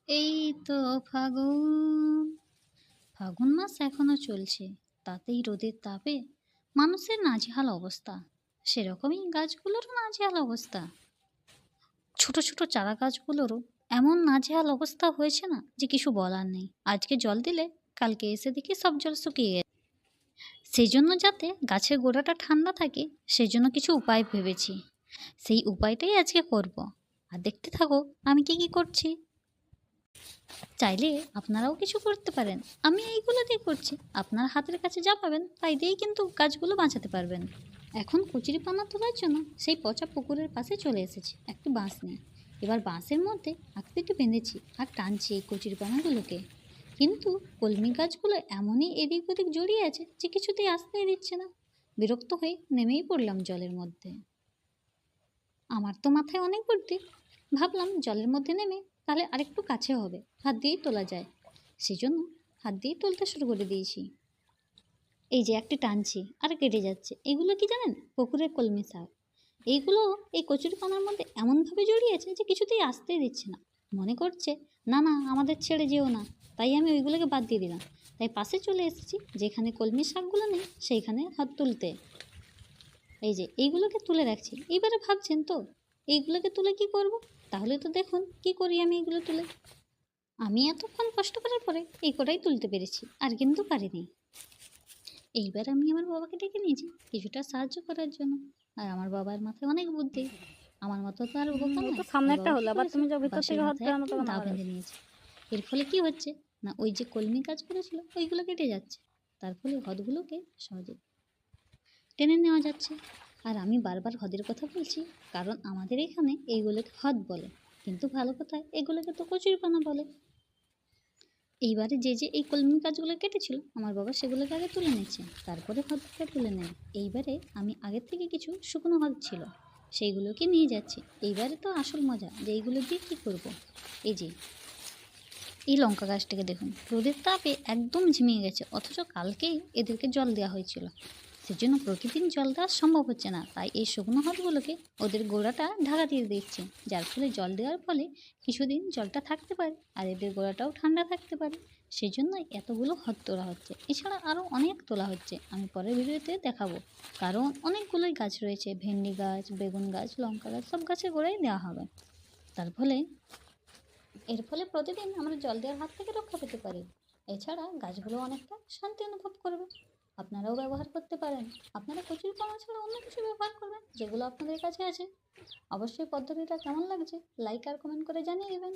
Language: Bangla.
এই তো ফাগুন। ফাগুন মাস এখনো চলছে, তাতেই রোদের তাপে মানুষের নাজেহাল অবস্থা। সেরকমই গাছগুলোরও নাজেহাল অবস্থা। ছোট ছোট চারা গাছগুলোরও এমন নাজেহাল অবস্থা হয়েছে না যে কিছু বলার নেই। আজকে জল দিলে কালকে এসে দেখি সব জল শুকিয়ে গেছে। সেই জন্য যাতে গাছের গোড়াটা ঠান্ডা থাকে, সেজন্য কিছু উপায় ভেবেছি। সেই উপায়টাই আজকে করব। আর দেখতে থাকো আমি কি কি করছি। চাইলে আপনারাও কিছু করতে পারেন। আমি এইগুলো দিয়ে করছি, আপনার হাতের কাছে যা পাবেন তাই দিয়েই কিন্তু গাছগুলো বাঁচাতে পারবেন। এখন কচুরিপানা তোলার জন্য সেই পচা পুকুরের পাশে চলে এসেছি একটি বাঁশ নিয়ে। এবার বাঁশের মধ্যে আকৃতি বেঁধেছি আর টানছি এই কচুরিপানাগুলোকে। কিন্তু কলমি গাছগুলো এমনই এদিক ওদিক জড়িয়ে আছে যে কিছুতেই আসতেই দিচ্ছে না। বিরক্ত হয়ে নেমেই পড়লাম জলের মধ্যে। আমার তো মাথায় অনেক বুদ্ধি, ভাবলাম জলের মধ্যে নেমে তাহলে আরেকটু কাছে হবে, হাত দিয়েই তোলা যায়। সেজন্য হাত দিয়েই তুলতে শুরু করে দিয়েছি। এই যে একটি টানছি আর কেটে যাচ্ছে, এগুলো কি জানেন? পুকুরের কলমি শাক। এইগুলো এই কচুরিপানার মধ্যে এমনভাবে জড়িয়েছে যে কিছুতেই আসতেই দিচ্ছে না। মনে করছে না না আমাদের ছেড়ে যেও না, তাই আমি ওইগুলোকে বাদ দিয়ে দিলাম। তাই পাশে চলে এসেছি যেখানে কলমি শাকগুলো নেই সেইখানে হাত তুলতে। এই যে এইগুলোকে তুলে রাখছি। এইবারে ভাবছেন তো এইগুলোকে তুলে কি করব? তাহলে তো দেখুন কি করি আমি এগুলো তুলে। আমি এতক্ষণ কষ্ট করার পরে এই কটাই তুলতে পেরেছি, আর কিন্তু পারিনি। এইবার আমি আমার বাবাকে ডেকে নিয়েছি কিছুটা সাহায্য করার জন্য। আর আমার বাবার মাথায় অনেক বুদ্ধি, আমার মতো তো আর বোকা ও নয়। তো আমার সামনেরটা বাবা কী হলো, আবার করেছে, তুমি যা ভিতর বাঁশের থেকে হাত মাথায় ফেরানো একটি তখন দা আবার বেঁধে নিয়েছে। এর ফলে কি হচ্ছে না, ওই যে কলমি গাছগুলো ছিল ওইগুলো কেটে যাচ্ছে। তার ফলে হদগুলোকে সহজে টেনে নেওয়া যাচ্ছে। আর আমি বারবার হদের কথা বলছি কারণ আমাদের এখানে এইগুলোকে হদ বলে, কিন্তু ভালো কথায় এগুলোকে তো কচুরিপানা বলে। এইবারে যে যে এই কলমি গাছগুলো কেটেছিল আমার বাবা সেগুলোকে আগে তুলে নিচ্ছে, তারপরে হদটা তুলে নেয়। এইবারে আমি আগের থেকে কিছু শুকনো হদ ছিল সেইগুলোকে নিয়ে যাচ্ছি। এইবারে তো আসল মজা যে এইগুলো দিয়ে কী করবো। এই যে এই লঙ্কা গাছটাকে দেখুন, রোদের তাপে একদম ঝিমিয়ে গেছে, অথচ কালকেই এদেরকে জল দেওয়া হয়েছিল। সেজন্য প্রতিদিন জল দেওয়া সম্ভব হচ্ছে না, তাই এই শুকনো হদগুলোকে ওদের গোড়াটা ঢাকা দিয়ে দিচ্ছে, যার ফলে জল দেওয়ার ফলে কিছুদিন জলটা থাকতে পারে আর এদের গোড়াটাও ঠান্ডা থাকতে পারে। সেই জন্য এতগুলো হদ তোলা হচ্ছে। এছাড়া আরও অনেক তোলা হচ্ছে, আমি পরের ভিডিওতে দেখাবো। কারণ অনেকগুলোই গাছ রয়েছে, ভেন্ডি গাছ, বেগুন গাছ, লঙ্কা গাছ, সব গাছের গোড়ায় দেওয়া হবে। তার ফলে এর ফলে প্রতিদিন আমরা জল দেওয়ার হাত থেকে রক্ষা পেতে পারি। এছাড়া গাছগুলো অনেকটা শান্তি অনুভব করবে। আপনারাও ব্যবহার করতে পারেন। আপনারা কচুরিপানা ছাড়া অন্য কিছু ব্যবহার করবেন যেগুলো আপনাদের কাছে আছে। অবশ্যই পদ্ধতিটা কেমন লাগছে লাইক আর কমেন্ট করে জানিয়ে দেবেন।